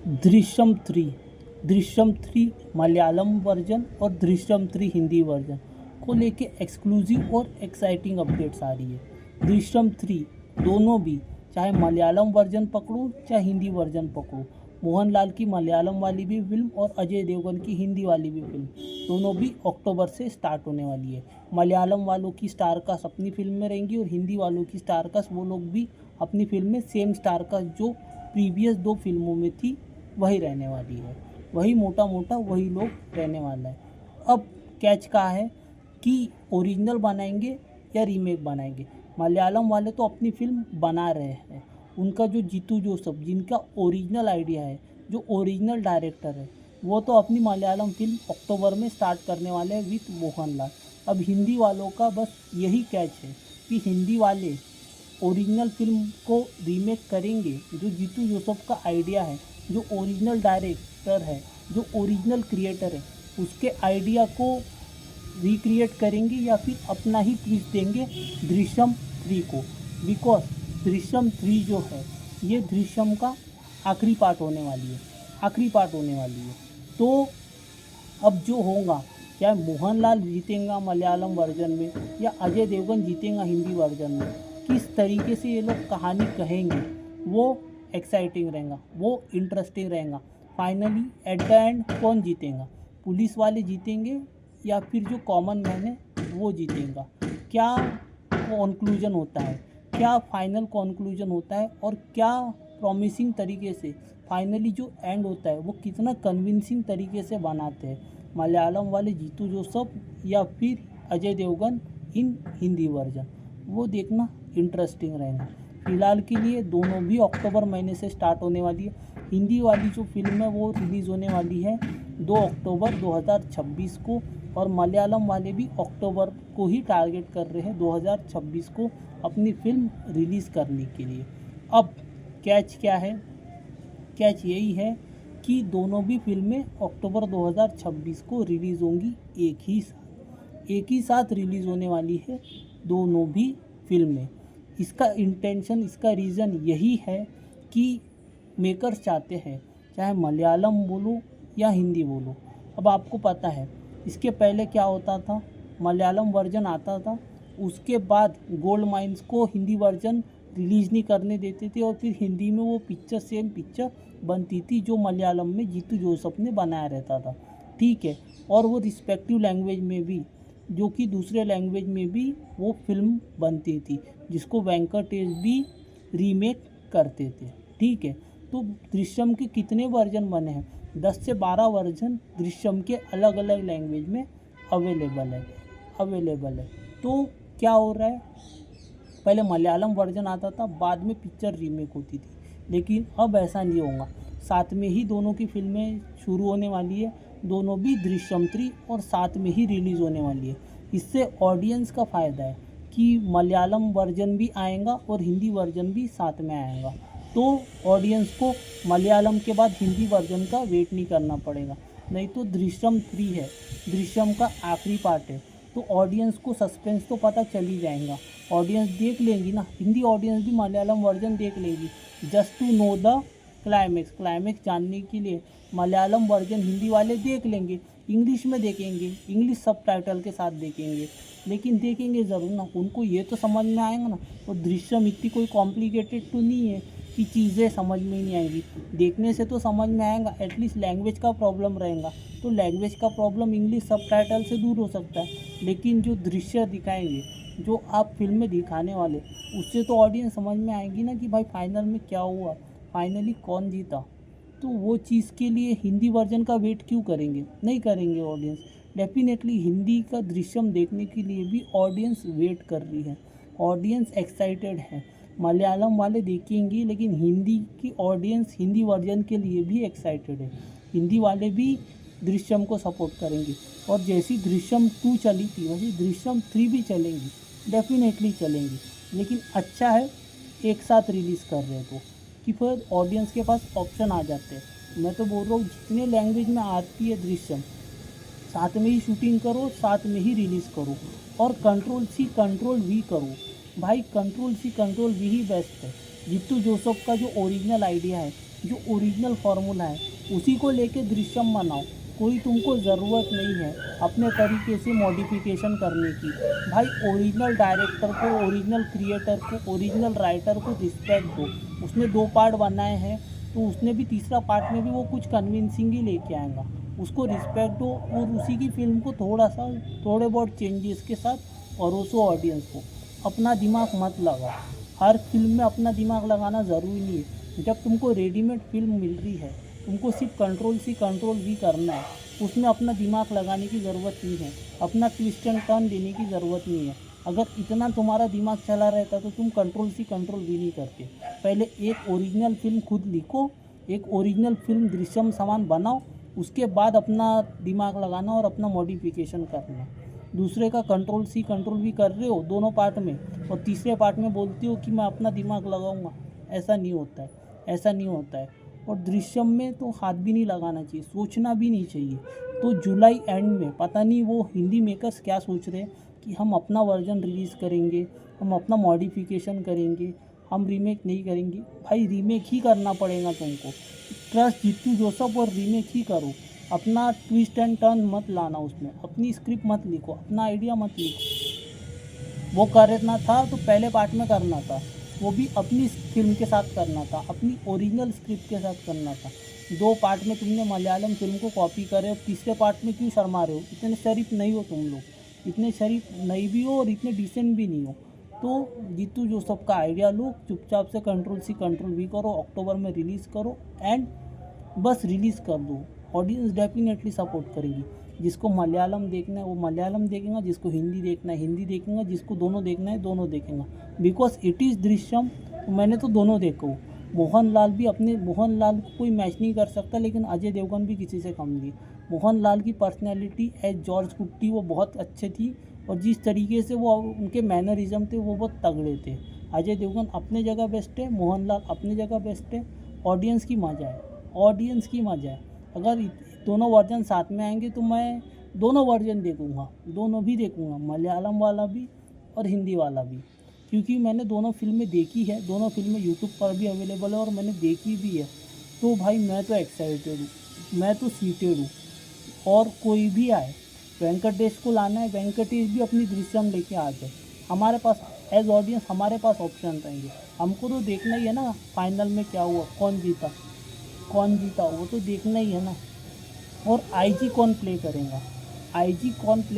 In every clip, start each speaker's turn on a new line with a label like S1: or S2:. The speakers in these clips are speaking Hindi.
S1: दृश्यम 3 मलयालम वर्जन और दृश्यम 3 हिंदी वर्जन को लेके एक्सक्लूसिव और एक्साइटिंग अपडेट्स आ रही है। दृश्यम 3 दोनों भी, चाहे मलयालम वर्जन पकड़ो चाहे हिंदी वर्जन पकड़ो, मोहनलाल की मलयालम वाली भी फिल्म और अजय देवगन की हिंदी वाली भी फिल्म, दोनों भी अक्टूबर से स्टार्ट होने वाली है। मलयालम वालों की स्टार कास्ट अपनी फिल्म में रहेंगी और हिंदी वालों की स्टार कास्ट वो लोग भी अपनी फिल्म में सेम स्टार कास्ट जो प्रीवियस 2 फिल्मों में थी वही रहने वाली है। वही मोटा मोटा वही लोग रहने वाला है। अब कैच कहाँ है कि ओरिजिनल बनाएंगे या रीमेक बनाएंगे। मलयालम वाले तो अपनी फिल्म बना रहे हैं। उनका जो जीतू जोसेफ, जिनका ओरिजिनल आइडिया है, जो ओरिजिनल डायरेक्टर है, वो तो अपनी मलयालम फिल्म अक्टूबर में स्टार्ट करने वाले हैं विथ मोहनलाल। अब हिंदी वालों का बस यही कैच है कि हिंदी वाले ओरिजिनल फिल्म को रीमेक करेंगे, जो जीतू जोसेफ का आइडिया है, जो ओरिजिनल डायरेक्टर है, जो ओरिजिनल क्रिएटर है, उसके आइडिया को रिक्रिएट करेंगे या फिर अपना ही ट्विस्ट देंगे दृश्यम 3 को। बिकॉज दृश्यम 3 जो है ये दृश्यम का आखिरी पार्ट होने वाली है। तो अब जो होगा, क्या मोहनलाल जीतेंगा मलयालम वर्जन में या अजय देवगन जीतेंगा हिंदी वर्जन में, किस तरीके से ये लोग कहानी कहेंगे, वो एक्साइटिंग रहेगा, वो इंटरेस्टिंग रहेगा। फाइनली एट द एंड कौन जीतेगा, पुलिस वाले जीतेंगे या फिर जो कॉमन मैन है वो जीतेगा? क्या कॉन्क्लूजन होता है, क्या फाइनल कॉन्क्लूजन होता है और क्या प्रॉमिसिंग तरीके से फाइनली जो एंड होता है वो कितना कन्विंसिंग तरीके से बनाते हैं मलयालम वाले जीतू जोसेफ या फिर अजय देवगन इन हिंदी वर्जन, वो देखना इंटरेस्टिंग रहेगा। फिलहाल के लिए दोनों भी अक्टूबर महीने से स्टार्ट होने वाली है। हिंदी वाली जो फिल्म है वो रिलीज़ होने वाली है 2 अक्टूबर 2026 को और मलयालम वाले भी अक्टूबर को ही टारगेट कर रहे हैं 2026 को अपनी फिल्म रिलीज़ करने के लिए। अब कैच क्या है? कैच यही है कि दोनों भी फिल्में अक्टूबर 2026 को रिलीज़ होंगी, एक ही साथ रिलीज़ होने वाली है दोनों भी फिल्में। इसका इंटेंशन, इसका रीज़न यही है कि मेकर्स चाहते हैं चाहे मलयालम बोलो या हिंदी बोलो। अब आपको पता है इसके पहले क्या होता था, मलयालम वर्जन आता था, उसके बाद गोल्ड माइंस को हिंदी वर्जन रिलीज़ नहीं करने देते थे और फिर हिंदी में वो पिक्चर सेम पिक्चर बनती थी जो मलयालम में जीतू जोसेफ ने बनाया रहता था, ठीक है। और वो रिस्पेक्टिव लैंग्वेज में भी, जो कि दूसरे लैंग्वेज में भी वो फिल्म बनती थी, जिसको वेंकटेश भी रीमेक करते थे, ठीक है। तो दृश्यम के कितने वर्जन बने हैं? 10 से 12 वर्जन दृश्यम के अलग अलग लैंग्वेज में अवेलेबल है। तो क्या हो रहा है, पहले मलयालम वर्जन आता था, बाद में पिक्चर रीमेक होती थी, लेकिन अब ऐसा नहीं होगा। साथ में ही दोनों की फिल्में शुरू होने वाली है, दोनों भी दृश्यम 3 और साथ में ही रिलीज़ होने वाली है। इससे ऑडियंस का फ़ायदा है कि मलयालम वर्जन भी आएगा और हिंदी वर्जन भी साथ में आएगा, तो ऑडियंस को मलयालम के बाद हिंदी वर्जन का वेट नहीं करना पड़ेगा। नहीं तो दृश्यम 3 है, दृश्यम का आखिरी पार्ट है, तो ऑडियंस को सस्पेंस तो पता चल ही जाएगा, ऑडियंस देख लेंगी ना, हिंदी ऑडियंस भी मलयालम वर्जन देख लेगी just to know the climax जानने के लिए मलयालम वर्जन हिंदी वाले देख लेंगे, इंग्लिश में देखेंगे, इंग्लिश सबटाइटल के साथ देखेंगे, लेकिन देखेंगे ज़रूर ना, उनको ये तो समझ में आएगा ना। और दृश्यम इतनी कोई कॉम्प्लिकेटेड तो नहीं है कि चीज़ें समझ में नहीं आएंगी, देखने से तो समझ में आएगा। एटलीस्ट लैंग्वेज का प्रॉब्लम रहेगा तो लैंग्वेज का प्रॉब्लम इंग्लिश सबटाइटल से दूर हो सकता है, लेकिन जो दृश्य दिखाएंगे, जो आप फिल्म में दिखाने वाले, उससे तो ऑडियंस समझ में आएगी ना कि भाई फाइनल में क्या हुआ, फाइनली कौन जीता। तो वो चीज़ के लिए हिंदी वर्जन का वेट क्यों करेंगे, नहीं करेंगे ऑडियंस। डेफिनेटली हिंदी का दृश्यम देखने के लिए भी ऑडियंस वेट कर रही है, ऑडियंस एक्साइटेड है। मलयालम वाले देखेंगे, लेकिन हिंदी की ऑडियंस हिंदी वर्जन के लिए भी एक्साइटेड है, हिंदी वाले भी दृश्यम को सपोर्ट करेंगे। और जैसी दृश्यम 2 चली थी वैसी दृश्यम 3 भी चलेंगी, डेफिनेटली चलेंगी। लेकिन अच्छा है एक साथ रिलीज़ कर रहे तो, कि फिर ऑडियंस के पास ऑप्शन आ जाते हैं। मैं तो बोल रहा हूँ जितने लैंग्वेज में आती है दृश्यम, साथ में ही शूटिंग करो, साथ में ही रिलीज़ करो, और कंट्रोल सी कंट्रोल वी करो भाई, control C control we he best है। जीतू जोसेफ का जो ओरिजिनल आइडिया है, जो ओरिजिनल फार्मूला है, उसी को लेके दृश्यम बनाओ। कोई तुमको ज़रूरत नहीं है अपने तरीके से मॉडिफिकेशन करने की। भाई ओरिजिनल डायरेक्टर को, ओरिजिनल क्रिएटर को, ओरिजिनल राइटर को रिस्पेक्ट दो। उसने 2 पार्ट बनाए हैं तो उसने भी तीसरा पार्ट में भी वो कुछ कन्विंसिंग ही लेके आएगा। उसको रिस्पेक्ट दो और उसी की फिल्म को थोड़े बहुत चेंजेस के साथ परोसो ऑडियंस को। अपना दिमाग मत लगाओ। हर फिल्म में अपना दिमाग लगाना ज़रूरी नहीं है। जब तुमको रेडीमेड फिल्म मिल रही है, तुमको सिर्फ कंट्रोल भी करना है। उसमें अपना दिमाग लगाने की ज़रूरत नहीं है, अपना ट्विस्ट एंड टर्न देने की ज़रूरत नहीं है। अगर इतना तुम्हारा दिमाग चला रहता तो तुम कंट्रोल भी नहीं करते। पहले एक ओरिजिनल फिल्म खुद लिखो, एक ओरिजिनल फिल्म दृश्यम समान बनाओ, उसके बाद अपना दिमाग लगाना और अपना मॉडिफिकेशन करना। दूसरे का कंट्रोल भी कर रहे हो दोनों पार्ट में, और तीसरे पार्ट में बोलती हो कि मैं अपना दिमाग लगाऊंगा। ऐसा नहीं होता है, ऐसा नहीं होता है। और दृश्यम में तो हाथ भी नहीं लगाना चाहिए, सोचना भी नहीं चाहिए। तो जुलाई एंड में पता नहीं वो हिंदी मेकर्स क्या सोच रहे हैं कि हम अपना वर्जन रिलीज़ करेंगे, हम अपना मॉडिफिकेशन करेंगे, हम रीमेक नहीं करेंगे। भाई रीमेक ही करना पड़ेगा तुमको। ट्रस्ट जीतू जोसेफ और रीमेक ही करो। अपना ट्विस्ट एंड टर्न मत लाना उसमें, अपनी स्क्रिप्ट मत लिखो, अपना आइडिया मत लिखो। वो करना था तो पहले पार्ट में करना था, वो भी अपनी फिल्म के साथ करना था, अपनी ओरिजिनल स्क्रिप्ट के साथ करना था। 2 पार्ट में तुमने मलयालम फिल्म को कॉपी करे और तीसरे पार्ट में क्यों शर्मा रहे हो? इतने शरीफ नहीं हो तुम लोग, इतने शरीफ नहीं भी हो और इतने डिसेंट भी नहीं हो। तो जीतू जोसेफ का आइडिया लो, चुपचाप से कंट्रोल भी करो, अक्टूबर में रिलीज़ करो एंड बस रिलीज़ कर दो। ऑडियंस डेफिनेटली सपोर्ट करेगी। जिसको मलयालम देखना है वो मलयालम देखेगा, जिसको हिंदी देखना है हिंदी देखेगा, जिसको दोनों देखना है दोनों देखेगा। Because it is Drishyam. मैंने तो दोनों देखो। मोहनलाल को कोई मैच नहीं कर सकता, लेकिन अजय देवगन भी किसी से कम नहीं। मोहनलाल की पर्सनैलिटी एज जॉर्ज कुट्टी वो बहुत अच्छे थी, और जिस तरीके से वो उनके मैनरिज्म थे वो बहुत तगड़े थे। अजय देवगन अपने जगह बेस्ट है, मोहनलाल अपनी जगह बेस्ट है। ऑडियंस की मज़ा है, ऑडियंस की मज़ा है। अगर दोनों वर्जन साथ में आएंगे तो मैं दोनों वर्जन देखूँगा, दोनों भी देखूँगा, मलयालम वाला भी और हिंदी वाला भी। क्योंकि मैंने दोनों फिल्में देखी है, दोनों फिल्में यूट्यूब पर भी अवेलेबल है और मैंने देखी भी है। तो भाई मैं तो एक्साइटेड हूँ, मैं तो सीटेड हूँ। और कोई भी आए, वेंकटेश को लाना है, वेंकटेश भी अपनी दृश्यम लेके आ जाए। हमारे पास एज ऑडियंस हमारे पास ऑप्शन रहेंगे। हमको तो देखना ही है ना फाइनल में क्या हुआ, कौन जीता वो तो देखना ही है ना। और आईजी कौन प्ले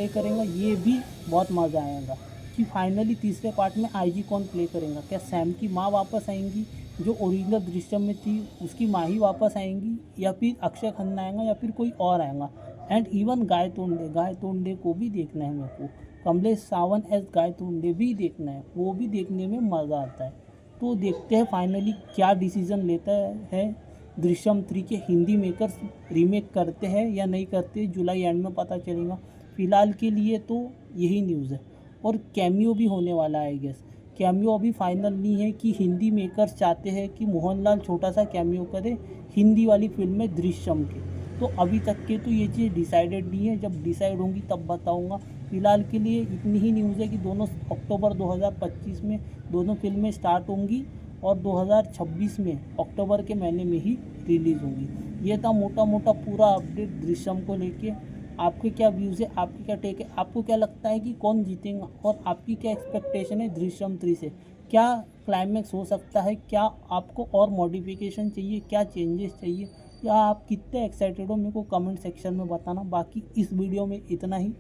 S1: करेगा, ये भी बहुत मज़ा आएगा कि फाइनली तीसरे पार्ट में आईजी कौन प्ले करेगा। क्या सैम की माँ वापस आएंगी, जो ओरिजिनल दृश्यम में थी उसकी माँ ही वापस आएंगी, या फिर अक्षय खन्ना आएगा, या फिर कोई और आएगा। एंड इवन गाय तोंडे को भी देखना है मेरे को। कमलेश सावन एज गाय तोंडे भी देखना है, वो भी देखने में मज़ा आता है। तो देखते हैं फाइनली क्या डिसीज़न लेता है दृश्यम 3 के हिंदी मेकर्स, रीमेक करते हैं या नहीं करते, जुलाई एंड में पता चलेगा। फ़िलहाल के लिए तो यही न्यूज़ है। और कैमियो भी होने वाला है आई गेस। कैमियो अभी फाइनल नहीं है कि हिंदी मेकर्स चाहते हैं कि मोहनलाल छोटा सा कैमियो करे हिंदी वाली फिल्म में दृश्यम के। तो अभी तक के तो ये चीज़ डिसाइडेड नहीं है, जब डिसाइड होंगी तब बताऊंगा। फ़िलहाल के लिए इतनी ही न्यूज़ है कि दोनों अक्टूबर 2025 में दोनों फिल्में स्टार्ट होंगी और 2026 में अक्टूबर के महीने में ही रिलीज़ होंगी। ये था मोटा पूरा अपडेट दृश्यम को लेके। आपके क्या व्यूज़ है, आपके क्या टेक है, आपको क्या लगता है कि कौन जीतेगा, और आपकी क्या एक्सपेक्टेशन है दृश्यम 3 से? क्या क्लाइमैक्स हो सकता है, क्या आपको और मॉडिफिकेशन चाहिए, क्या चेंजेस चाहिए, या आप कितने एक्साइटेड हो मेरे को कमेंट सेक्शन में बताना। बाकी इस वीडियो में इतना ही।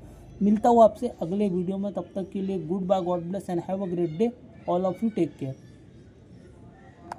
S1: मिलता हूँ आपसे अगले वीडियो में, तब तक के लिए good bye, god bless and have a great day. All of you take care.